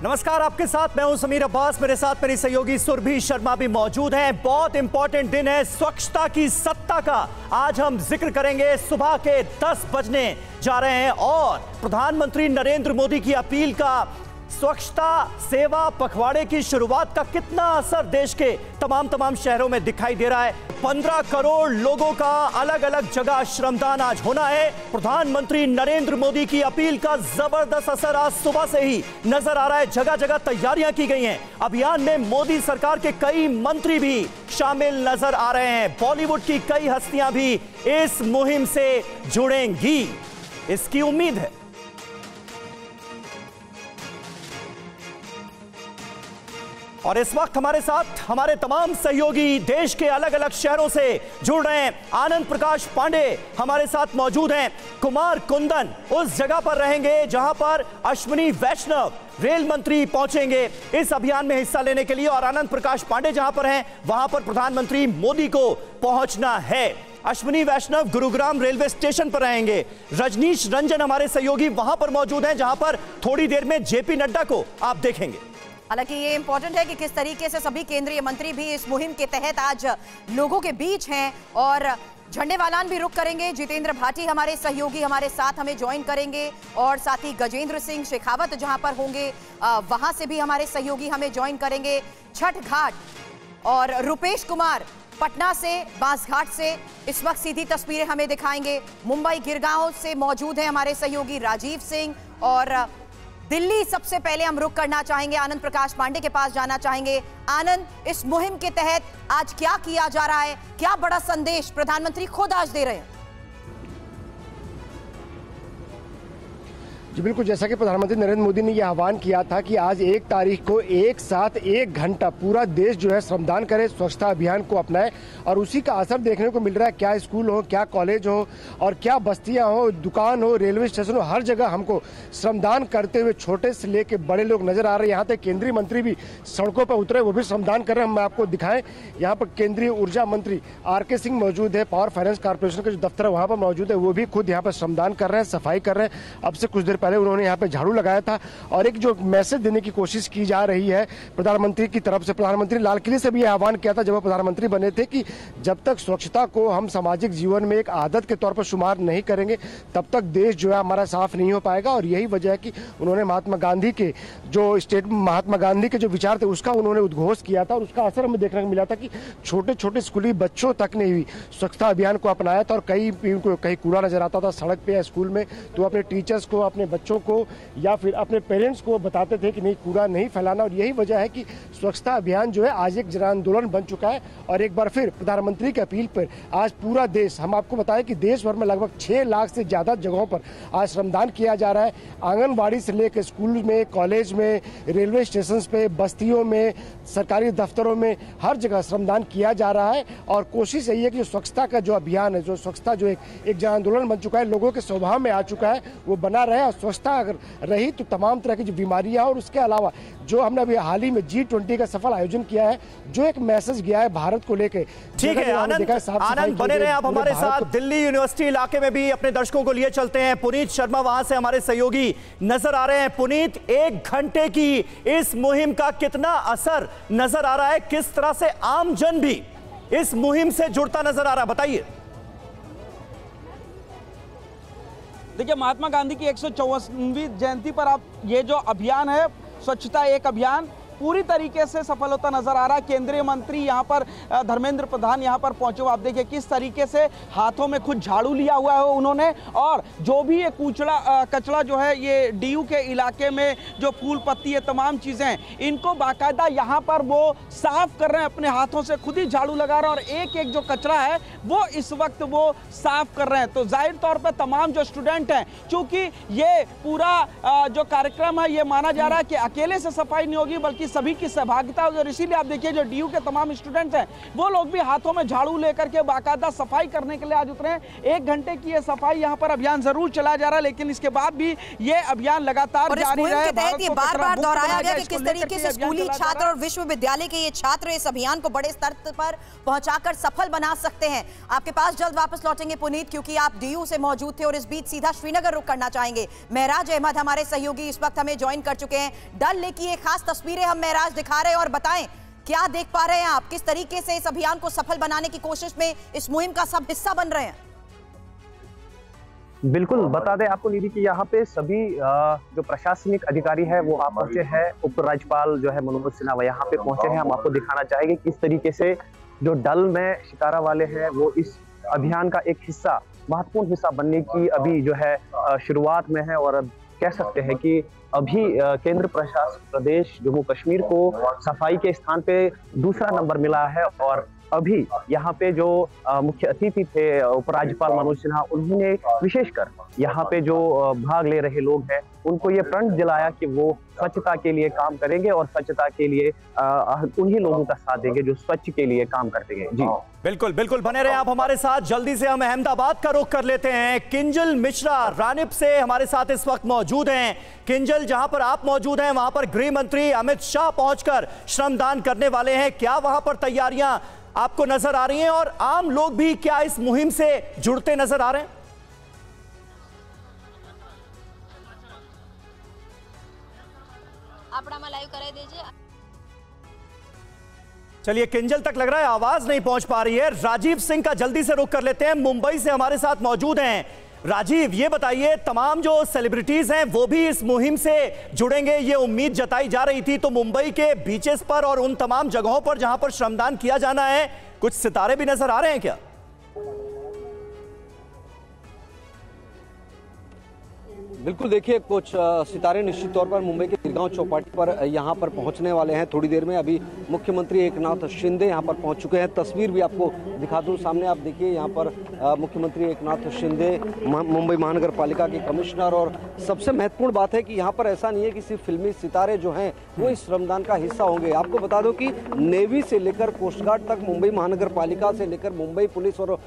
नमस्कार, आपके साथ मैं हूं समीर अब्बास। मेरे साथ मेरी सहयोगी सुरभि शर्मा भी मौजूद हैं। बहुत इंपॉर्टेंट दिन है स्वच्छता की सत्ता का। आज हम जिक्र करेंगे, सुबह के 10 बजने जा रहे हैं और प्रधानमंत्री नरेंद्र मोदी की अपील का स्वच्छता सेवा पखवाड़े की शुरुआत का कितना असर देश के तमाम शहरों में दिखाई दे रहा है। 15 करोड़ लोगों का अलग अलग जगह श्रमदान आज होना है। प्रधानमंत्री नरेंद्र मोदी की अपील का जबरदस्त असर आज सुबह से ही नजर आ रहा है। जगह जगह तैयारियां की गई हैं। अभियान में मोदी सरकार के कई मंत्री भी शामिल नजर आ रहे हैं। बॉलीवुड की कई हस्तियां भी इस मुहिम से जुड़ेंगी, इसकी उम्मीद है। और इस वक्त हमारे साथ हमारे तमाम सहयोगी देश के अलग अलग शहरों से जुड़ रहे हैं। आनंद प्रकाश पांडे हमारे साथ मौजूद हैं। कुमार कुंदन उस जगह पर रहेंगे जहां पर अश्विनी वैष्णव रेल मंत्री पहुंचेंगे इस अभियान में हिस्सा लेने के लिए। और आनंद प्रकाश पांडे जहां पर हैं वहां पर प्रधानमंत्री मोदी को पहुंचना है। अश्विनी वैष्णव गुरुग्राम रेलवे स्टेशन पर रहेंगे। रजनीश रंजन हमारे सहयोगी वहां पर मौजूद हैं जहां पर थोड़ी देर में जेपी नड्डा को आप देखेंगे। हालांकि ये इंपॉर्टेंट है कि किस तरीके से सभी केंद्रीय मंत्री भी इस मुहिम के तहत आज लोगों के बीच हैं और झंडेवालान भी रुक करेंगे। जितेंद्र भाटी हमारे सहयोगी हमारे साथ हमें ज्वाइन करेंगे और साथ ही गजेंद्र सिंह शेखावत जहां पर होंगे वहां से भी हमारे सहयोगी हमें ज्वाइन करेंगे। छठ घाट और रुपेश कुमार पटना से बांसघाट से इस वक्त सीधी तस्वीरें हमें दिखाएंगे। मुंबई गिरगांव से मौजूद हैं हमारे सहयोगी राजीव सिंह। और दिल्ली सबसे पहले हम रुक करना चाहेंगे, आनंद प्रकाश पांडे के पास जाना चाहेंगे। आनंद, इस मुहिम के तहत आज क्या किया जा रहा है, क्या बड़ा संदेश प्रधानमंत्री खुद आज दे रहे हैं? जी बिल्कुल, जैसा कि प्रधानमंत्री नरेंद्र मोदी ने यह आह्वान किया था कि आज 1 तारीख को एक साथ 1 घंटा पूरा देश जो है श्रमदान करे, स्वच्छता अभियान को अपनाए। और उसी का असर देखने को मिल रहा है। क्या स्कूल हो, क्या कॉलेज हो और क्या बस्तियां हो, दुकान हो, रेलवे स्टेशन हो, हर जगह हमको श्रमदान करते हुए छोटे से लेके बड़े लोग नजर आ रहे हैं। यहाँ तक केंद्रीय मंत्री भी सड़कों पर उतरे, वो भी श्रमदान कर रहे हैं। हम आपको दिखाएं, यहाँ पर केंद्रीय ऊर्जा मंत्री आर.के. सिंह मौजूद है। पावर फाइनेंस कॉर्पोरेशन का जो दफ्तर है वहाँ पर मौजूद है, वो भी खुद यहाँ पर श्रमदान कर रहे हैं, सफाई कर रहे हैं। अब से कुछ देर पहले उन्होंने यहाँ पे झाड़ू लगाया था और एक जो मैसेज देने की कोशिश की जा रही है प्रधानमंत्री की तरफ से। प्रधानमंत्री लाल किले से भी आह्वान किया था जब वो प्रधानमंत्री बने थे कि जब तक स्वच्छता को हम सामाजिक जीवन में एक आदत के तौर पर शुमार नहीं करेंगे तब तक देश जो है हमारा साफ नहीं हो पाएगा। और यही वजह है कि उन्होंने महात्मा गांधी के जो विचार थे उसका उन्होंने उद्घोष किया था और उसका असर हमें देखने को मिला था कि छोटे छोटे स्कूली बच्चों तक ने भी स्वच्छता अभियान को अपनाया था। और कहीं कूड़ा नजर आता था सड़क पे या स्कूल में तो अपने टीचर्स को, अपने बच्चों को या फिर अपने पेरेंट्स को बताते थे कि नहीं, कूड़ा नहीं फैलाना। और यही वजह है कि स्वच्छता अभियान जो है आज एक जन आंदोलन बन चुका है। और एक बार फिर प्रधानमंत्री की अपील पर आज पूरा देश, हम आपको बताएं कि देश भर में लगभग 6 लाख से ज्यादा जगहों पर आज श्रमदान किया जा रहा है। आंगनबाड़ी से लेकर स्कूल में, कॉलेज में, रेलवे स्टेशन पे, बस्तियों में, सरकारी दफ्तरों में, हर जगह श्रमदान किया जा रहा है। और कोशिश यही है कि जो स्वच्छता का जो अभियान है, जो स्वच्छता जो एक जन आंदोलन बन चुका है, लोगों के स्वभाव में आ चुका है, वो बना रहे। और स्वच्छता अगर रही तो तमाम तरह की जो बीमारियां और उसके अलावा जो हमने अभी हाल ही में G20 का सफल आयोजन किया है, जो एक मैसेज गया है भारत को लेकर। ठीक है आनंद, बने रहे आप हमारे साथ। दिल्ली यूनिवर्सिटी इलाके में भी अपने दर्शकों को लिए चलते हैं। पुनीत शर्मा वहां से हमारे सहयोगी नजर आ रहे हैं। पुनीत, 1 घंटे की इस मुहिम का कितना असर नजर आ रहा है? किस तरह से आम जन भी इस मुहिम से जुड़ता नजर आ रहा है, बताइए। देखिए, महात्मा गांधी की 154वीं जयंती पर आप ये जो अभियान है स्वच्छता एक अभियान पूरी तरीके से सफल होता नजर आ रहा है। केंद्रीय मंत्री यहाँ पर धर्मेंद्र प्रधान यहाँ पर पहुंचे हुए, आप देखिए किस तरीके से हाथों में खुद झाड़ू लिया हुआ है उन्होंने। और जो भी ये कचरा जो है ये डीयू के इलाके में जो फूल पत्ती है, तमाम चीजें, इनको बाकायदा यहाँ पर वो साफ कर रहे हैं अपने हाथों से, खुद ही झाड़ू लगा रहे हैं और एक एक जो कचरा है वो इस वक्त वो साफ कर रहे हैं। तो जाहिर तौर पर तमाम जो स्टूडेंट हैं, चूंकि ये पूरा जो कार्यक्रम है ये माना जा रहा है कि अकेले से सफाई नहीं होगी बल्कि सभी की सहभागिता होगी। और इसीलिए आप देखिए जो डीयू के तमाम स्टूडेंट्स हैं वो लोग भी हाथों में झाड़ू लेकर के बाकायदा सफाई करने के लिए आज उतरे हैं। 1 घंटे की ये सफाई यहाँ पर अभियान जरूर चला जा रहा है, लेकिन इसके बाद भी ये अभियान लगातार जारी रहे। ये बार-बार दोहराया गया कि किस तरीके से स्कूली छात्र और विश्वविद्यालय के ये छात्र इस अभियान को बड़े स्तर पर पहुंचाकर सफल बना सकते हैं। आपके पास जल्द वापस लौटेंगे पुनीत, क्योंकि आप डीयू से मौजूद थे और इस बीच सीधा श्रीनगर रुख करना चाहेंगे। महराज अहमद हमारे सहयोगी इस वक्त हमें ज्वाइन कर चुके हैं। डल लेक की ये खास तस्वीरें हम महराज दिखा रहे हैं और बताएं क्या देख पा रहे हैं आप, किस तरीके से इस अभियान को सफल बनाने की कोशिश में इस मुहिम का सब हिस्सा बन रहे हैं। बिल्कुल, बता दें आपको निधि कि यहाँ पे सभी जो प्रशासनिक अधिकारी है वो आप पहुंचे हैं। उपराज्यपाल जो है मनोज सिन्हा वो यहाँ पे पहुंचे हैं। हम आपको दिखाना चाहेंगे किस तरीके से जो डल में शिकारा वाले हैं वो इस अभियान का एक हिस्सा, महत्वपूर्ण हिस्सा बनने की अभी जो है शुरुआत में है। और कह सकते हैं कि अभी केंद्र प्रशासित प्रदेश जम्मू कश्मीर को सफाई के स्थान पे दूसरा नंबर मिला है। और अभी यहाँ पे जो मुख्य अतिथि थे उपराज्यपाल मनोज सिन्हा, उन्होंने विशेषकर यहाँ पे जो भाग ले रहे लोग हैं उनको ये प्रण दिलाया कि वो स्वच्छता के लिए काम करेंगे और स्वच्छता के लिए उन्हीं लोगों का साथ देंगे जो स्वच्छ के लिए काम करते हैं। जी बिल्कुल बिल्कुल, बने रहे आप हमारे साथ। जल्दी से हम अहमदाबाद का रुख कर लेते हैं। किंजल मिश्रा रानिप से हमारे साथ इस वक्त मौजूद हैं। किंजल, जहां पर आप मौजूद हैं वहां पर गृह मंत्री अमित शाह पहुंचकर श्रमदान करने वाले हैं। क्या वहां पर तैयारियां आपको नजर आ रही हैं और आम लोग भी क्या इस मुहिम से जुड़ते नजर आ रहे हैं? लाइव कराई दीजिए। चलिए, किंजल तक लग रहा है आवाज नहीं पहुंच पा रही है। राजीव सिंह का जल्दी से रुख कर लेते हैं, मुंबई से हमारे साथ मौजूद हैं। राजीव, ये बताइए, तमाम जो सेलिब्रिटीज हैं वो भी इस मुहिम से जुड़ेंगे, ये उम्मीद जताई जा रही थी, तो मुंबई के बीचेस पर और उन तमाम जगहों पर जहां पर श्रमदान किया जाना है, कुछ सितारे भी नजर आ रहे हैं क्या? बिल्कुल, देखिए कुछ सितारे निश्चित तौर पर मुंबई के गिरगांव चौपाटी पर यहाँ पर पहुँचने वाले हैं थोड़ी देर में। अभी मुख्यमंत्री एकनाथ शिंदे यहाँ पर पहुँच चुके हैं। तस्वीर भी आपको दिखा दूँ, सामने आप देखिए यहाँ पर मुख्यमंत्री एकनाथ शिंदे, मुंबई महानगर पालिका के कमिश्नर। और सबसे महत्वपूर्ण बात है कि यहाँ पर ऐसा नहीं है कि सिर्फ फिल्मी सितारे जो हैं वो इस श्रमदान का हिस्सा होंगे। आपको बता दो कि नेवी से लेकर कोस्ट गार्ड तक, मुंबई महानगर पालिका से लेकर मुंबई पुलिस और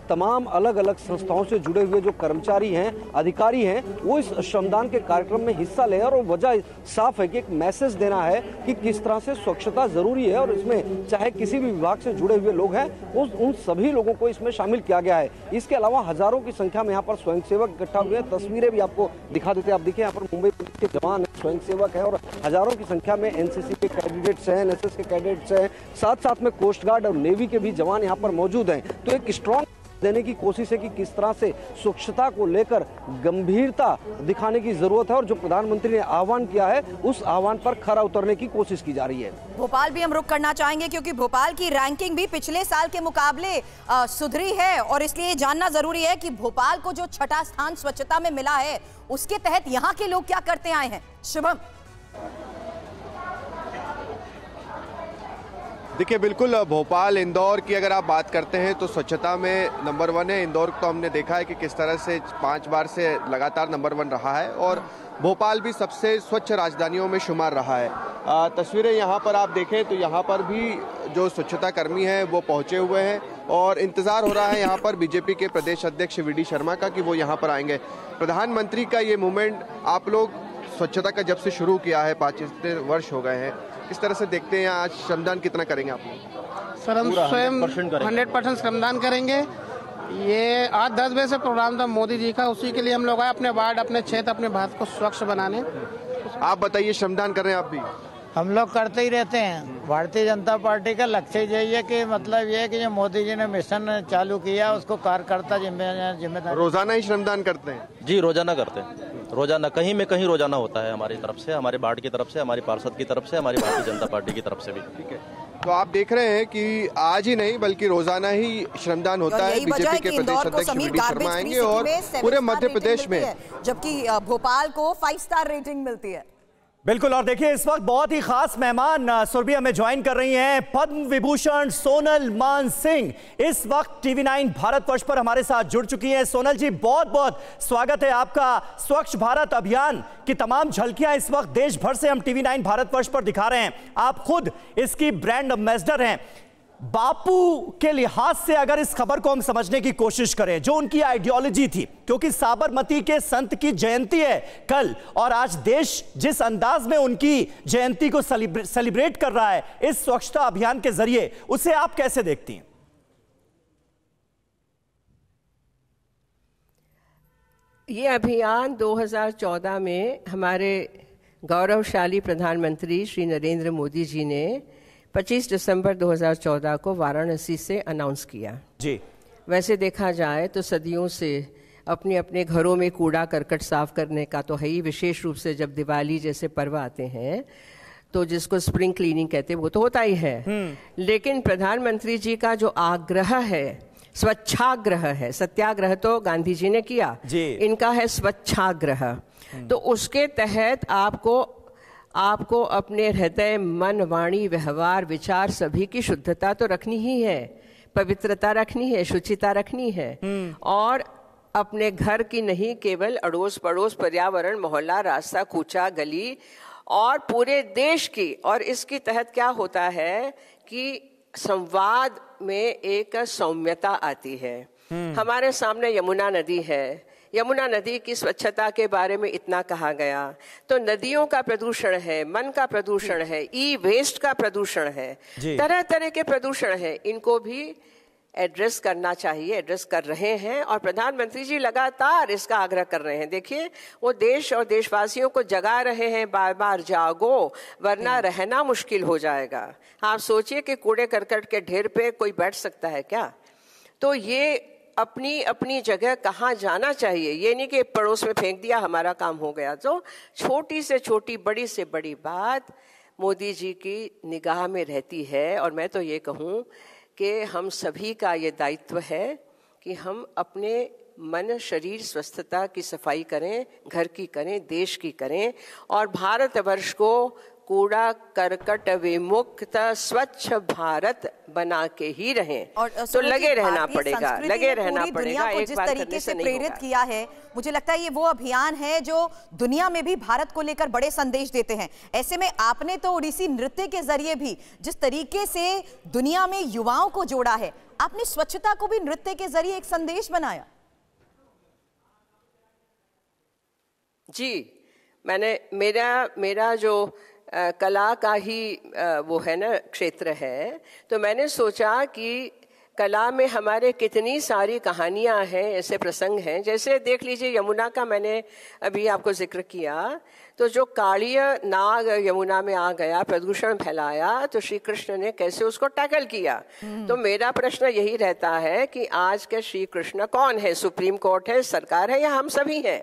तमाम अलग अलग संस्थाओं से जुड़े हुए जो कर्मचारी हैं, अधिकारी हैं, वो इस श्रमदान के कार्यक्रम में हिस्सा ले। और वजह साफ है कि एक मैसेज देना है कि किस तरह से स्वच्छता जरूरी है और इसमें चाहे किसी भी विभाग से जुड़े हुए लोग हैं उन सभी लोगों को इसमें शामिल किया गया है। इसके अलावा हजारों की संख्या में यहाँ पर स्वयंसेवक इकट्ठा हुए हैं। तस्वीरें भी आपको दिखा देते हैं। आप देखिए यहाँ पर मुंबई पुलिस के जवान स्वयंसेवक है और हजारों की संख्या में एनसीसी के कैडेट्स हैं, एनएसएस के कैडेट्स हैं, साथ साथ में कोस्ट गार्ड और नेवी के भी जवान यहाँ पर मौजूद हैं। तो एक स्ट्रॉन्ग देने की कोशिश है कि किस तरह से स्वच्छता को लेकर गंभीरता दिखाने की जरूरत है और जो प्रधानमंत्री ने आह्वान किया है उस आह्वान पर खरा उतरने की कोशिश की जा रही है। भोपाल भी हम रुख करना चाहेंगे, क्योंकि भोपाल की रैंकिंग भी पिछले साल के मुकाबले सुधरी है और इसलिए जानना जरूरी है कि भोपाल को जो 6ठा स्थान स्वच्छता में मिला है उसके तहत यहाँ के लोग क्या करते आए हैं। शुभम, देखिए बिल्कुल, भोपाल इंदौर की अगर आप बात करते हैं तो स्वच्छता में नंबर 1 है। इंदौर तो हमने देखा है कि किस तरह से 5 बार से लगातार नंबर 1 रहा है और भोपाल भी सबसे स्वच्छ राजधानियों में शुमार रहा है। तस्वीरें यहाँ पर आप देखें तो यहाँ पर भी जो स्वच्छता कर्मी हैं वो पहुँचे हुए हैं और इंतज़ार हो रहा है यहाँ पर बीजेपी के प्रदेश अध्यक्ष वीडी शर्मा का कि वो यहाँ पर आएंगे। प्रधानमंत्री का ये मूवमेंट आप लोग स्वच्छता का जब से शुरू किया है 5 वर्ष हो गए हैं, किस तरह से देखते हैं? आज श्रमदान कितना करेंगे आप लोग? सर हम स्वयं 100% श्रमदान करेंगे। ये आज 10 बजे से प्रोग्राम था मोदी जी का, उसी के लिए हम लोग आए अपने वार्ड, अपने क्षेत्र, अपने भारत को स्वच्छ बनाने। आप बताइए, श्रमदान कर रहे हैं आप भी? हम लोग करते ही रहते हैं। भारतीय जनता पार्टी का लक्ष्य यही है कि मतलब ये है कि जो मोदी जी ने मिशन चालू किया उसको कार्यकर्ता जिम्मेदार। रोजाना ही श्रमदान करते हैं? जी, रोजाना करते हैं। रोजाना कहीं में कहीं रोजाना होता है हमारी तरफ से, हमारे वार्ड की तरफ से, हमारी पार्षद की तरफ से, हमारी भारतीय जनता पार्टी की तरफ से भी। ठीक है, तो आप देख रहे हैं कि आज ही नहीं बल्कि रोजाना ही श्रमदान होता है। बीजेपी के प्रदेश अध्यक्ष वीडी शर्मा आएंगे और पूरे मध्य प्रदेश में, जबकि भोपाल को 5 स्टार रेटिंग मिलती है। बिल्कुल। और देखिए इस वक्त बहुत ही खास मेहमान सुरभि हमें ज्वाइन कर रही हैं, पद्म विभूषण सोनल मान सिंह इस वक्त TV9 भारतवर्ष पर हमारे साथ जुड़ चुकी हैं। सोनल जी बहुत बहुत स्वागत है आपका। स्वच्छ भारत अभियान की तमाम झलकियां इस वक्त देश भर से हम TV9 भारतवर्ष पर दिखा रहे हैं। आप खुद इसकी ब्रांड एम्बेसडर हैं। बापू के लिहाज से अगर इस खबर को हम समझने की कोशिश करें, जो उनकी आइडियोलॉजी थी, क्योंकि साबरमती के संत की जयंती है कल, और आज देश जिस अंदाज में उनकी जयंती को सेलिब्रेट कर रहा है इस स्वच्छता अभियान के जरिए, उसे आप कैसे देखती हैं? ये अभियान 2014 में हमारे गौरवशाली प्रधानमंत्री श्री नरेंद्र मोदी जी ने 25 दिसंबर 2014 को वाराणसी से अनाउंस किया जी। वैसे देखा जाए तो सदियों से अपने अपने घरों में कूड़ा करकट साफ करने का तो है ही, विशेष रूप से जब दिवाली जैसे पर्व आते हैं तो जिसको स्प्रिंग क्लीनिंग कहते हैं वो तो होता ही है। लेकिन प्रधानमंत्री जी का जो आग्रह है, स्वच्छाग्रह है, सत्याग्रह तो गांधी जी ने किया जी। इनका है स्वच्छाग्रह। तो उसके तहत आपको अपने हृदय, मन, वाणी, व्यवहार, विचार सभी की शुद्धता तो रखनी ही है, पवित्रता रखनी है, शुचिता रखनी है, और अपने घर की नहीं, केवल अड़ोस पड़ोस, पर्यावरण, मोहल्ला, रास्ता, कूचा, गली और पूरे देश की। और इसके तहत क्या होता है कि संवाद में एक सौम्यता आती है। हमारे सामने यमुना नदी है, यमुना नदी की स्वच्छता के बारे में इतना कहा गया, तो नदियों का प्रदूषण है, मन का प्रदूषण है, ई वेस्ट का प्रदूषण है, तरह तरह के प्रदूषण है, इनको भी एड्रेस करना चाहिए, एड्रेस कर रहे हैं। और प्रधानमंत्री जी लगातार इसका आग्रह कर रहे हैं। देखिए वो देश और देशवासियों को जगा रहे हैं, बार बार जागो वरना रहना मुश्किल हो जाएगा। आप सोचिए कि कूड़े करकट के ढेर पे कोई बैठ सकता है क्या? तो ये अपनी अपनी जगह कहाँ जाना चाहिए, ये नहीं कि पड़ोस में फेंक दिया हमारा काम हो गया। तो छोटी से छोटी, बड़ी से बड़ी बात मोदी जी की निगाह में रहती है। और मैं तो ये कहूँ कि हम सभी का ये दायित्व है कि हम अपने मन, शरीर, स्वस्थता की सफाई करें, घर की करें, देश की करें, और भारतवर्ष को कूड़ा करकट विमुक्त स्वच्छ भारत बना के ही रहें। और तो लगे रहना पड़ेगा, लगे रहना पड़ेगा। एक जिस तरीके से प्रेरित किया है, मुझे लगता है ये वो अभियान है जो दुनिया में भी भारत को लेकर बड़े संदेश देते हैं। ऐसे में आपने तो ओडिसी नृत्य के जरिए भी जिस तरीके से दुनिया में युवाओं को जोड़ा है, आपने स्वच्छता को भी नृत्य के जरिए एक संदेश बनाया। जी, मैंने मेरा जो कला का ही वो है ना क्षेत्र है, तो मैंने सोचा कि कला में हमारे कितनी सारी कहानियां हैं, ऐसे प्रसंग हैं। जैसे देख लीजिए यमुना का मैंने अभी आपको जिक्र किया, तो जो कालीय नाग यमुना में आ गया, प्रदूषण फैलाया, तो श्री कृष्ण ने कैसे उसको टैकल किया। तो मेरा प्रश्न यही रहता है कि आज के श्री कृष्ण कौन है? सुप्रीम कोर्ट है, सरकार है, या हम सभी हैं?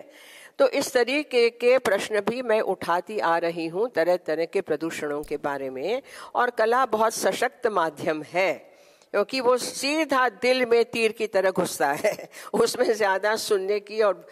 तो इस तरीके के प्रश्न भी मैं उठाती आ रही हूँ तरह तरह के प्रदूषणों के बारे में। और कला बहुत सशक्त माध्यम है, क्योंकि वो सीधा दिल में तीर की तरह घुसता है, उसमें ज़्यादा सुनने की और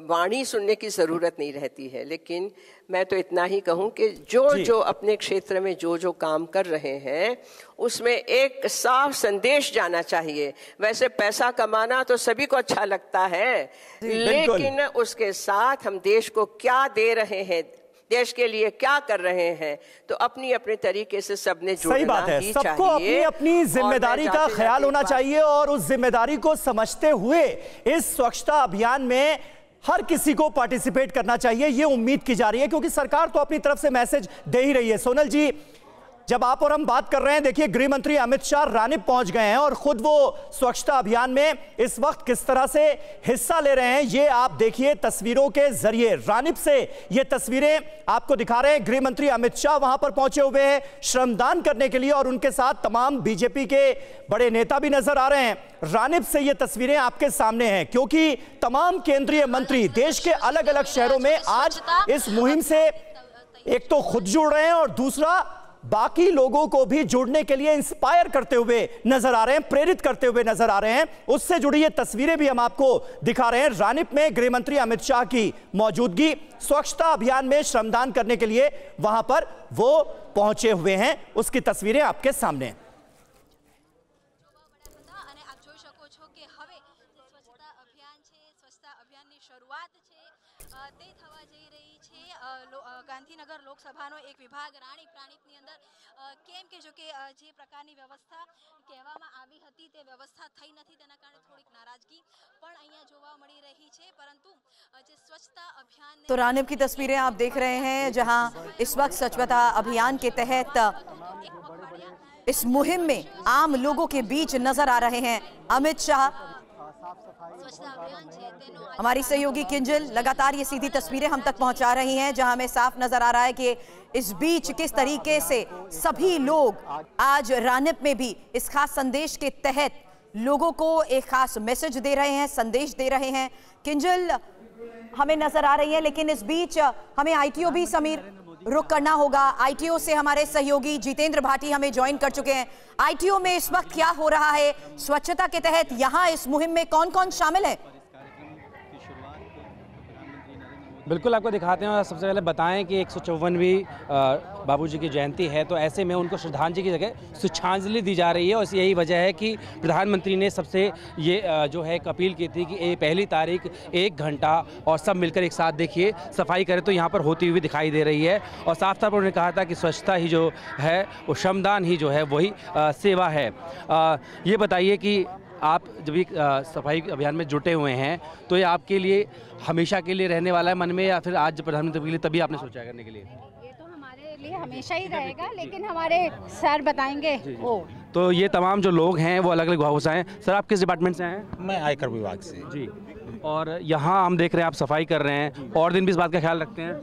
वाणी सुनने की ज़रूरत नहीं रहती है। लेकिन मैं तो इतना ही कहूँ कि जो अपने क्षेत्र में जो काम कर रहे हैं उसमें एक साफ संदेश जाना चाहिए। वैसे पैसा कमाना तो सभी को अच्छा लगता है, लेकिन उसके साथ हम देश को क्या दे रहे हैं, देश के लिए क्या कर रहे हैं, तो अपनी अपने तरीके से सबने जुड़ना ही चाहिए। सही बात है, सबको अपनी अपनी जिम्मेदारी का ख्याल होना चाहिए, और उस जिम्मेदारी को समझते हुए इस स्वच्छता अभियान में हर किसी को पार्टिसिपेट करना चाहिए, ये उम्मीद की जा रही है, क्योंकि सरकार तो अपनी तरफ से मैसेज दे ही रही है। सोनल जी, जब आप और हम बात कर रहे हैं, देखिए गृह मंत्री अमित शाह रानीप पहुंच गए हैं और खुद वो स्वच्छता अभियान में इस वक्त किस तरह से हिस्सा ले रहे हैं, ये आप देखिए तस्वीरों के जरिए। रानीप से ये तस्वीरें आपको दिखा रहे हैं। गृह मंत्री अमित शाह वहां पर पहुंचे हुए हैं श्रमदान करने के लिए, और उनके साथ तमाम बीजेपी के बड़े नेता भी नजर आ रहे हैं। रानीप से ये तस्वीरें आपके सामने हैं, क्योंकि तमाम केंद्रीय मंत्री देश के अलग अलग शहरों में आज इस मुहिम से एक तो खुद जुड़ रहे हैं और दूसरा बाकी लोगों को भी जुड़ने के लिए इंस्पायर करते हुए नजर आ रहे हैं, प्रेरित करते हुए नजर आ रहे हैं। उससे जुड़ी ये तस्वीरें भी हम आपको दिखा रहे हैं। रानिप में गृह मंत्री अमित शाह की मौजूदगी, स्वच्छता अभियान में श्रमदान करने के लिए वहां पर वो पहुंचे हुए हैं, उसकी तस्वीरें आपके सामने। ગાંધીનગર લોકસભાનો એક વિભાગ રાણી પ્રાણીતની અંદર કેમ કે જો કે જે પ્રકારની વ્યવસ્થા કહેવામાં આવી હતી તે વ્યવસ્થા થઈ નથી, તેના કારણે થોડીક નારાજગી પણ અહીંયા જોવા મળી રહી છે। परंतु જે स्वच्छता अभियान तो रानिप की तस्वीरें आप देख रहे हैं, जहां इस वक्त स्वच्छता अभियान के तहत इस मुहिम में आम लोगों के बीच नजर आ रहे हैं अमित शाह। हमारी सहयोगी किंजल लगातार ये सीधी तस्वीरें हम तक पहुंचा रही हैं, जहां हमें साफ नजर आ रहा है कि इस बीच किस तरीके से सभी लोग आज रानिप में भी इस खास संदेश के तहत लोगों को एक खास मैसेज दे रहे हैं, संदेश दे रहे हैं। किंजल हमें नजर आ रही है, लेकिन इस बीच हमें आईटीओ भी समीर रुक करना होगा। आईटीओ से हमारे सहयोगी जितेंद्र भाटी हमें ज्वाइन कर चुके हैं। आईटीओ में इस वक्त क्या हो रहा है स्वच्छता के तहत, यहाँ इस मुहिम में कौन कौन शामिल है? बिल्कुल आपको दिखाते हैं। सबसे पहले बताएं कि 154वीं बाबूजी की जयंती है, तो ऐसे में उनको श्रद्धांजलि की जगह श्रद्धांजलि दी जा रही है। और यही वजह है कि प्रधानमंत्री ने सबसे ये जो है एक अपील की थी कि पहली तारीख 1 घंटा और सब मिलकर एक साथ देखिए सफाई करें, तो यहाँ पर होती हुई दिखाई दे रही है। और साफ तौर पर उन्होंने कहा था कि स्वच्छता ही जो है वो श्रमदान ही जो है वही सेवा है। ये बताइए कि आप जब भी सफाई अभियान में जुटे हुए हैं तो ये आपके लिए हमेशा के लिए रहने वाला है मन में, या फिर आज प्रधानमंत्री के लिए तभी आपने सोचा करने के लिए? ये तो हमारे लिए हमेशा ही रहेगा, लेकिन हमारे सर बताएंगे वो। तो ये तमाम जो लोग हैं वो अलग अलग विभागों से हैं। सर आप किस डिपार्टमेंट से हैं? मैं आयकर विभाग से। जी। और यहाँ हम देख रहे हैं आप सफाई कर रहे हैं, और दिन भी इस बात का ख्याल रखते हैं?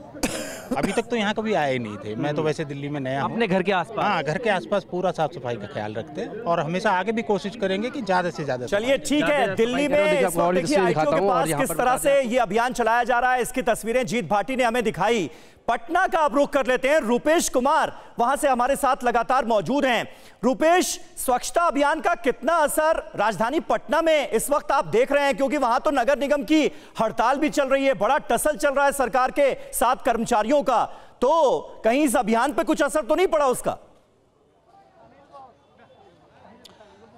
अभी तक तो यहाँ कभी आए नहीं थे, मैं तो वैसे दिल्ली में नया हूँ। अपने घर के आसपास? हाँ, घर के आसपास पूरा साफ सफाई का ख्याल रखते हैं और हमेशा आगे भी कोशिश करेंगे कि ज्यादा से ज्यादा। चलिए ठीक है, दिल्ली में इस वक्त देखिए आईटीओ के पास किस तरह से ये अभियान चलाया जा रहा है, इसकी तस्वीरें जीत भाटी ने हमें दिखाई। पटना का अब रुख कर लेते हैं, रूपेश कुमार वहां से हमारे साथ लगातार मौजूद हैं। रूपेश, स्वच्छता अभियान का कितना असर राजधानी पटना में इस वक्त आप देख रहे हैं, क्योंकि वहां तो नगर निगम की हड़ताल भी चल रही है, बड़ा टसल चल रहा है सरकार के साथ कर्मचारियों का, तो कहीं इस अभियान पे कुछ असर तो नहीं पड़ा उसका?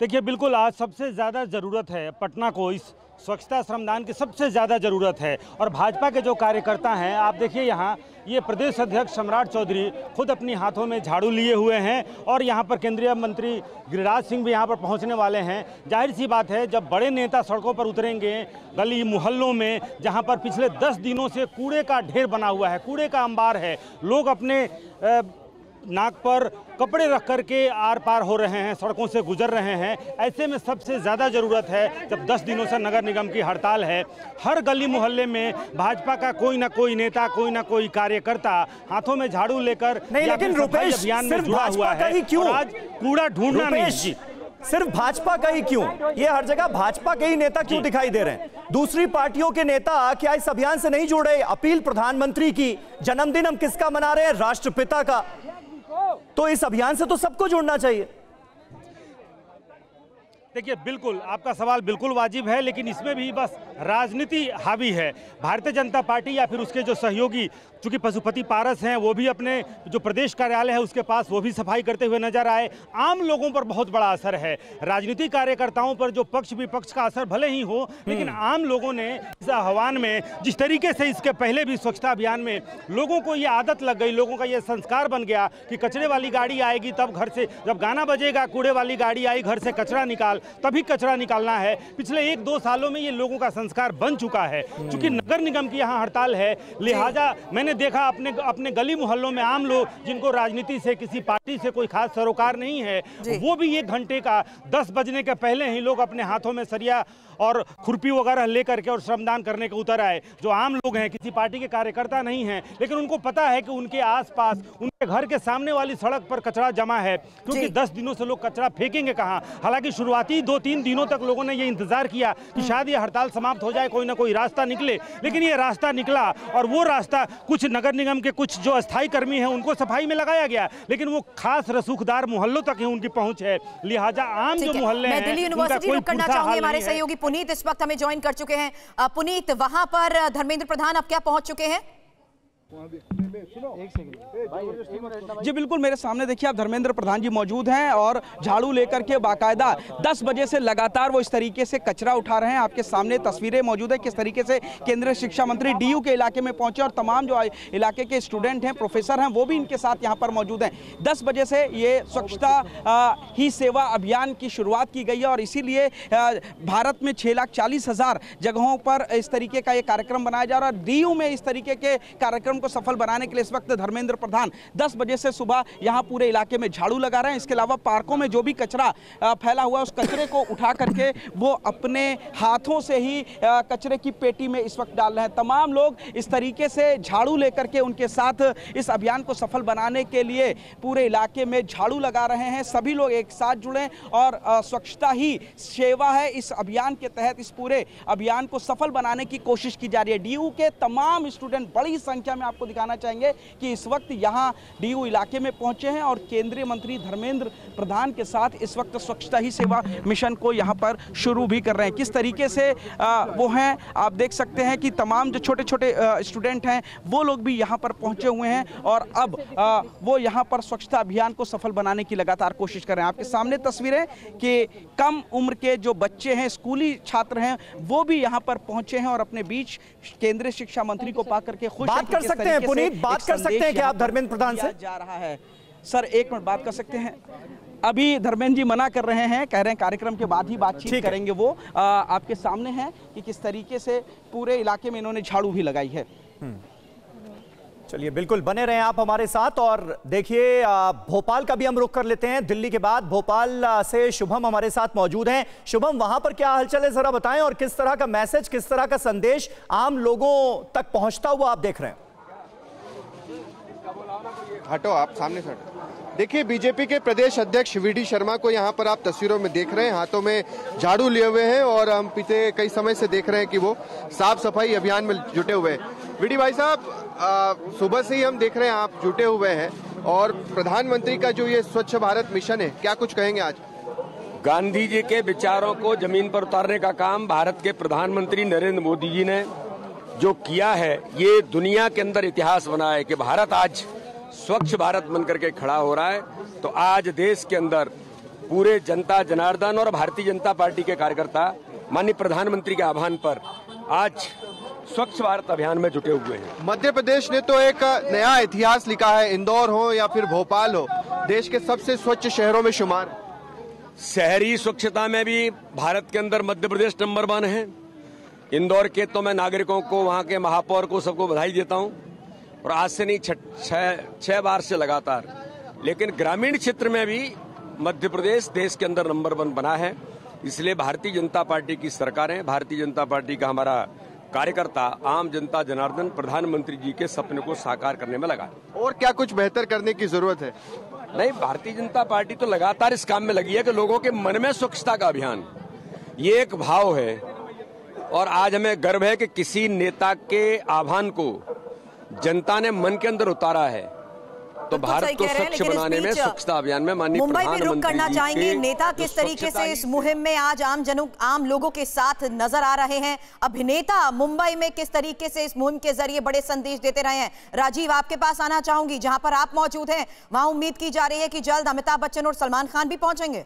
देखिए बिल्कुल, आज सबसे ज़्यादा ज़रूरत है पटना को इस स्वच्छता श्रमदान की, सबसे ज़्यादा ज़रूरत है। और भाजपा के जो कार्यकर्ता हैं, आप देखिए यहाँ ये प्रदेश अध्यक्ष सम्राट चौधरी खुद अपनी हाथों में झाड़ू लिए हुए हैं, और यहाँ पर केंद्रीय मंत्री गिरिराज सिंह भी यहाँ पर पहुँचने वाले हैं। जाहिर सी बात है, जब बड़े नेता सड़कों पर उतरेंगे, गली मोहल्लों में जहाँ पर पिछले 10 दिनों से कूड़े का ढेर बना हुआ है, कूड़े का अंबार है, लोग अपने नाक पर कपड़े रख करके आर पार हो रहे हैं, सड़कों से गुजर रहे हैं। ऐसे में सबसे ज़्यादा ज़रूरत है, जब 10 दिनों से नगर निगम की हड़ताल है, हर गली मोहल्ले में भाजपा का कोई ना कोई नेता, कोई ना कोई कार्यकर्ता हाथों में झाड़ू लेकर नहीं, लेकिन रुपेश अभियान में सिर्फ जुड़ा हुआ है। क्यों आज कूड़ा ढूंढना नहीं, सिर्फ भाजपा का ही क्यों? ये हर जगह भाजपा के ही नेता क्यों दिखाई दे रहे हैं? दूसरी पार्टियों के नेता क्या इस अभियान से नहीं जुड़ रहे? अपील प्रधानमंत्री की, जन्मदिन हम किसका मना रहे हैं? राष्ट्रपिता का। तो इस अभियान से तो सबको जुड़ना चाहिए। देखिए बिल्कुल आपका सवाल बिल्कुल वाजिब है, लेकिन इसमें भी बस राजनीति हावी है। भारतीय जनता पार्टी या फिर उसके जो सहयोगी, चूंकि पशुपति पारस हैं, वो भी अपने जो प्रदेश कार्यालय है उसके पास वो भी सफाई करते हुए नजर आए। आम लोगों पर बहुत बड़ा असर है। राजनीतिक कार्यकर्ताओं पर जो पक्ष विपक्ष का असर भले ही हो, लेकिन आम लोगों ने इस आह्वान में, जिस तरीके से इसके पहले भी स्वच्छता अभियान में लोगों को ये आदत लग गई, लोगों का ये संस्कार बन गया कि कचरे वाली गाड़ी आएगी तब घर से, जब गाना बजेगा कूड़े वाली गाड़ी आई, घर से कचरा निकाल, तभी कचरा निकालना है। पिछले 1-2 सालों में ये लोगों का संस्कार बन चुका है। चूंकि नगर निगम की यहाँ हड़ताल है, लिहाजा मैंने देखा अपने गली मोहल्लों में आम लोग, जिनको राजनीति से, किसी पार्टी से कोई खास सरोकार नहीं है, वो भी 1 घंटे का 10 बजने के पहले ही लोग अपने हाथों में सरिया और खुरपी वगैरह लेकर के और श्रमदान करने के उतर आए। जो आम लोग हैं, किसी पार्टी के कार्यकर्ता नहीं हैं, लेकिन उनको पता है कि उनके आसपास घर के सामने वाली सड़क पर कचरा जमा है, क्योंकि 10 दिनों से लोग कचरा फेंकेंगे कहाँ। हालांकि शुरुआती 2-3 दिनों तक लोगों ने ये इंतजार किया कि शायद ये हड़ताल समाप्त हो जाए, कोई ना कोई रास्ता निकले, लेकिन ये रास्ता निकला और वो रास्ता कुछ नगर निगम के कुछ जो अस्थायी कर्मी हैं उनको सफाई में लगाया गया, लेकिन वो खास रसूखदार मोहल्लों तक ही उनकी पहुंच है। लिहाजा आम जो मोहल्ले हैं, दिल्ली यूनिवर्सिटी रुक करना चाहूंगी। हमारे सहयोगी पुनीत इस वक्त हमें ज्वाइन कर चुके हैं। पुनीत, वहां पर धर्मेंद्र प्रधान अब क्या पहुंच चुके हैं? जी बिल्कुल, मेरे सामने देखिए आप धर्मेंद्र प्रधान जी मौजूद हैं और झाड़ू लेकर के बाकायदा 10 बजे से लगातार वो इस तरीके से कचरा उठा रहे हैं। आपके सामने तस्वीरें मौजूद है किस तरीके से केंद्रीय शिक्षा मंत्री डीयू के इलाके में पहुंचे और तमाम जो इलाके के स्टूडेंट हैं, प्रोफेसर हैं, वो भी इनके साथ यहाँ पर मौजूद हैं। 10 बजे से ये स्वच्छता ही सेवा अभियान की शुरुआत की गई है और इसीलिए भारत में 6,40,000 जगहों पर इस तरीके का ये कार्यक्रम बनाया जा रहा है। डीयू में इस तरीके के कार्यक्रम को सफल बनाने के लिए इस वक्त धर्मेंद्र प्रधान 10 बजे से सुबह यहां पूरे इलाके में झाड़ू लगा रहे हैं। इसके अलावा पार्कों में जो भी कचरा फैला हुआ है उस कचरे को उठा करके वो अपने हाथों से ही कचरे की पेटी में इस वक्त डाल रहे हैं। तमाम लोग इस तरीके से झाड़ू लेकर के उनके साथ इस अभियान को सफल बनाने के लिए पूरे इलाके में झाड़ू लगा रहे हैं। सभी लोग एक साथ जुड़े और स्वच्छता ही सेवा है इस अभियान के तहत इस पूरे अभियान को सफल बनाने की कोशिश की जा रही है। डीयू के तमाम स्टूडेंट बड़ी संख्या में आपको दिखाना चाहेंगे कि इस वक्त यहां डीयू इलाके में पहुंचे हैं और केंद्रीय मंत्री धर्मेंद्र प्रधान के साथ इस वक्त स्वच्छता ही सेवा मिशन को यहां पर शुरू भी कर रहे हैं। किस तरीके से वो हैं आप देख सकते हैं कि तमाम जो छोटे छोटे स्टूडेंट हैं वो लोग भी यहां पर पहुंचे हुए हैं और अब वो यहां पर स्वच्छता अभियान को सफल बनाने की लगातार कोशिश कर रहे हैं। आपके सामने तस्वीरें कि कम उम्र के जो बच्चे हैं, स्कूली छात्र हैं, वो भी यहां पर पहुंचे हैं और अपने बीच केंद्रीय शिक्षा मंत्री को पाकर के खुश बात कर सकते हैं। पुनीत, बात कर सकते हैं कि आप धर्मेंद्र प्रधान से जा रहा है। सर एक मिनट बात कर सकते हैं। अभी धर्मेंद्र जी मना कर रहे हैं, कह रहे हैं कार्यक्रम के बाद ही बातचीत करेंगे। वो आपके सामने है कि किस तरीके से पूरे इलाके में इन्होंने झाड़ू भी लगाई है। चलिए बिल्कुल बने रहें आप हमारे साथ और देखिए भोपाल का भी हम रुख कर लेते हैं। दिल्ली के बाद भोपाल से शुभम हमारे साथ मौजूद हैं। शुभम, वहां पर क्या हलचल है जरा बताएं और किस तरह का मैसेज, किस तरह का संदेश आम लोगों तक पहुंचता हुआ आप देख रहे हैं? हटो आप सामने से। देखिए बीजेपी के प्रदेश अध्यक्ष वीडी शर्मा को यहाँ पर आप तस्वीरों में देख रहे हैं, हाथों में झाड़ू लिए हुए हैं और हम पिछले कई समय से देख रहे हैं कि वो साफ सफाई अभियान में जुटे हुए हैं। वीडी भाई साहब, सुबह से ही हम देख रहे हैं आप जुटे हुए हैं और प्रधानमंत्री का जो ये स्वच्छ भारत मिशन है, क्या कुछ कहेंगे आज? गांधी जी के विचारों को जमीन पर उतारने का काम भारत के प्रधानमंत्री नरेंद्र मोदी जी ने जो किया है, ये दुनिया के अंदर इतिहास बना है कि भारत आज स्वच्छ भारत बनकर के खड़ा हो रहा है। तो आज देश के अंदर पूरे जनता जनार्दन और भारतीय जनता पार्टी के कार्यकर्ता माननीय प्रधानमंत्री के आह्वान पर आज स्वच्छ भारत अभियान में जुटे हुए हैं। मध्य प्रदेश ने तो एक नया इतिहास लिखा है, इंदौर हो या फिर भोपाल हो, देश के सबसे स्वच्छ शहरों में शुमार। शहरी स्वच्छता में भी भारत के अंदर मध्य प्रदेश नंबर 1 है। इंदौर के तो मैं नागरिकों को, वहां के महापौर को सबको बधाई देता हूं और आज से नहीं 6 बार से लगातार। लेकिन ग्रामीण क्षेत्र में भी मध्य प्रदेश देश के अंदर नंबर 1 बना है। इसलिए भारतीय जनता पार्टी की सरकार है, भारतीय जनता पार्टी का हमारा कार्यकर्ता आम जनता जनार्दन प्रधानमंत्री जी के सपने को साकार करने में लगा है। और क्या कुछ बेहतर करने की जरूरत है? नहीं, भारतीय जनता पार्टी तो लगातार इस काम में लगी है कि लोगों के मन में स्वच्छता का अभियान, ये एक भाव है और आज हमें गर्व है कि किसी नेता के आह्वान को जनता ने मन के अंदर उतारा है। तो भारत को स्वच्छ बनाने में स्वच्छता अभियान में माननीय मुंबई में रुक करना चाहेंगे। नेता किस तरीके से इस मुहिम में आज आम लोगों के साथ नजर आ रहे हैं, अभिनेता मुंबई में किस तरीके से इस मुहिम के जरिए बड़े संदेश देते रहे हैं। राजीव, आपके पास आना चाहूंगी, जहां पर आप मौजूद हैं वहां उम्मीद की जा रही है कि जल्द अमिताभ बच्चन और सलमान खान भी पहुंचेंगे।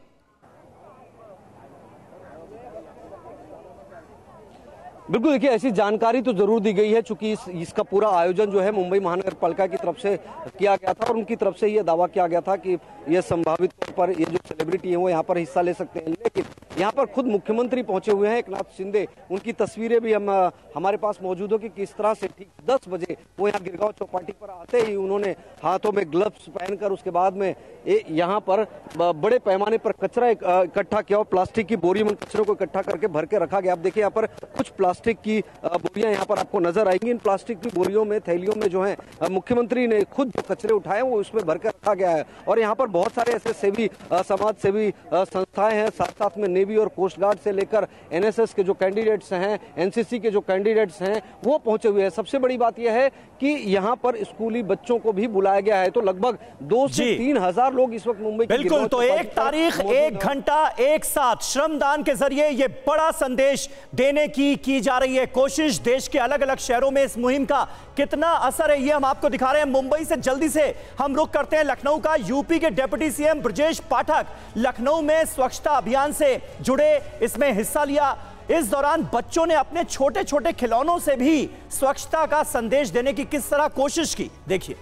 बिल्कुल, देखिए ऐसी जानकारी तो जरूर दी गई है, चूंकि इसका पूरा आयोजन जो है मुंबई महानगर पालिका की तरफ से किया गया था और उनकी तरफ से ये दावा किया गया था कि ये संभावित तौर पर ये जो सेलिब्रिटी है वो यहाँ पर हिस्सा ले सकते हैं। लेकिन यहाँ पर खुद मुख्यमंत्री पहुंचे हुए हैं, एकनाथ शिंदे। उनकी तस्वीरें भी हमारे पास मौजूद हो कि किस तरह से ठीक 10 बजे वो यहाँ गिरगांव चौपाटी पर आते ही उन्होंने हाथों में ग्लव्स पहनकर उसके बाद में यहाँ पर बड़े पैमाने पर कचरा इकट्ठा किया और प्लास्टिक की बोरियों में कचरे को इकट्ठा करके भर के रखा गया। आप देखिए यहाँ पर कुछ प्लास्टिक की बोरियां यहाँ पर आपको नजर आएंगी। इन प्लास्टिक की बोरियों में, थैलियों में जो है मुख्यमंत्री ने खुद जो कचरे उठाए वो उसमें भर के रखा गया है। और यहाँ पर बहुत सारे ऐसे सेवी, समाज सेवी संस्थाएं हैं, साथ साथ में नेवी और कोस्ट गार्ड से लेकर NSS के जो कैंडिडेट्स हैं, NCC के जो कैंडिडेट्स हैं वो पहुंचे हुए हैं। सबसे बड़ी बात यह है कि यहाँ पर स्कूली बच्चों को भी बुलाया गया है। तो लगभग 2 से 3 हजार लोग इस वक्त मुंबई बिल्कुल। तो 1 तारीख 1 घंटा एक साथ श्रमदान के जरिए ये बड़ा संदेश देने की जा रही है कोशिश। देश के अलग अलग शहरों में इस मुहिम का कितना असर है ये हम आपको दिखा रहे हैं। मुंबई से जल्दी से हम रुख करते हैं लखनऊ का। यूपी के डिप्टी सीएम ब्रजेश पाठक लखनऊ में स्वच्छता अभियान से जुड़े, इसमें हिस्सा लिया। इस दौरान बच्चों ने अपने छोटे छोटे खिलौनों से भी स्वच्छता का संदेश देने की किस तरह कोशिश की, देखिए।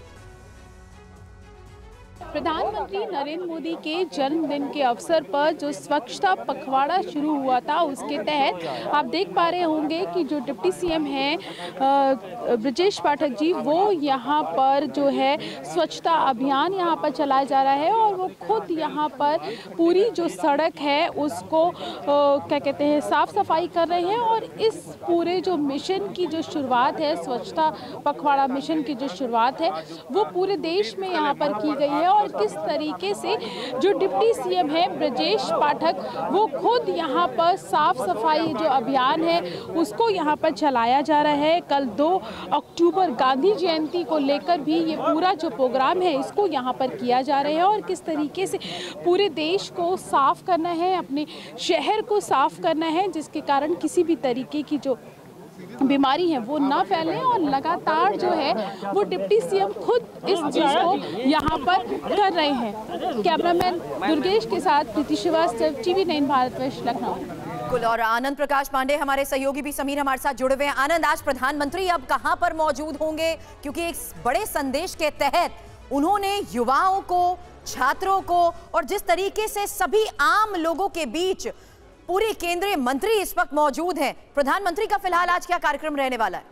प्रधानमंत्री नरेंद्र मोदी के जन्मदिन के अवसर पर जो स्वच्छता पखवाड़ा शुरू हुआ था उसके तहत आप देख पा रहे होंगे कि जो डिप्टी सीएम हैं ब्रजेश पाठक जी, वो यहाँ पर जो है स्वच्छता अभियान यहाँ पर चलाया जा रहा है और वो खुद यहाँ पर पूरी जो सड़क है उसको क्या कहते हैं साफ सफाई कर रहे हैं। और इस पूरे जो मिशन की जो शुरुआत है, स्वच्छता पखवाड़ा मिशन की जो शुरुआत है वो पूरे देश में यहाँ पर की गई है। और किस तरीके से जो डिप्टी सीएम है ब्रजेश पाठक वो खुद यहाँ पर साफ सफाई जो अभियान है उसको यहाँ पर चलाया जा रहा है। कल 2 अक्टूबर गांधी जयंती को लेकर भी ये पूरा जो प्रोग्राम है इसको यहाँ पर किया जा रहा है। और किस तरीके से पूरे देश को साफ करना है, अपने शहर को साफ करना है जिसके कारण किसी भी तरीके की जो बीमारी है वो ना फैले। और लगातार जो है वो डिप्टी सीएम खुद इस चीज को यहाँ पर कर रहे हैं। कैमरामैन दुर्गेश के साथ प्रीति श्रीवास्तव, TV9 भारतवर्ष, लखनऊ। और आनंद प्रकाश पांडे हमारे सहयोगी भी समीर हमारे साथ जुड़े हुए हैं। आनंद, आज प्रधानमंत्री अब कहां पर मौजूद होंगे, क्योंकि एक बड़े संदेश के तहत उन्होंने युवाओं को, छात्रों को और जिस तरीके से सभी आम लोगों के बीच पूरे केंद्रीय मंत्री इस वक्त मौजूद हैं, प्रधानमंत्री का फिलहाल आज क्या कार्यक्रम रहने वाला है?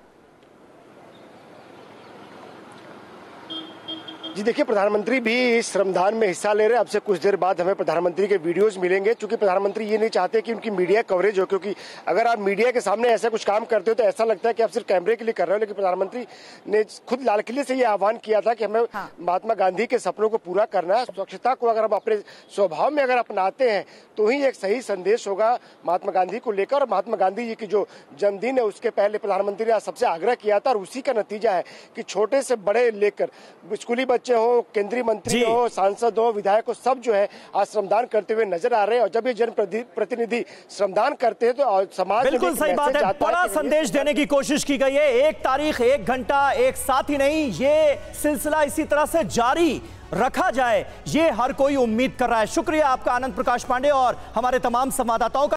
जी देखिए, प्रधानमंत्री भी इस श्रमदान में हिस्सा ले रहे हैं। अब से कुछ देर बाद हमें प्रधानमंत्री के वीडियोस मिलेंगे, क्योंकि प्रधानमंत्री ये नहीं चाहते कि उनकी मीडिया कवरेज हो, क्योंकि अगर आप मीडिया के सामने ऐसा कुछ काम करते हो तो ऐसा लगता है कि आप सिर्फ कैमरे के लिए कर रहे हो। लेकिन प्रधानमंत्री ने खुद लाल किले से ये आह्वान किया था कि हमें महात्मा गांधी के सपनों को पूरा करना है। स्वच्छता को अगर हम अपने स्वभाव में अगर अपनाते हैं तो ही एक सही संदेश होगा महात्मा गांधी को लेकर। और महात्मा गांधी जी की जो जन्मदिन है उसके पहले प्रधानमंत्री ने सबसे आग्रह किया था, और उसी का नतीजा है कि छोटे से बड़े लेकर स्कूली बच्चे हो, केंद्रीय मंत्री हो, सांसद हो, विधायक हो, सब जो है आज श्रमदान करते हुए नजर आ रहे हैं। और जब ये जनप्रतिनिधि श्रमदान करते हैं तो समाज बिल्कुल सही बात है, बड़ा संदेश देने की कोशिश की गई है। 1 तारीख 1 घंटा एक साथ ही नहीं, ये सिलसिला इसी तरह से जारी रखा जाए, ये हर कोई उम्मीद कर रहा है। शुक्रिया आपका आनंद प्रकाश पांडे और हमारे तमाम संवाददाताओं का।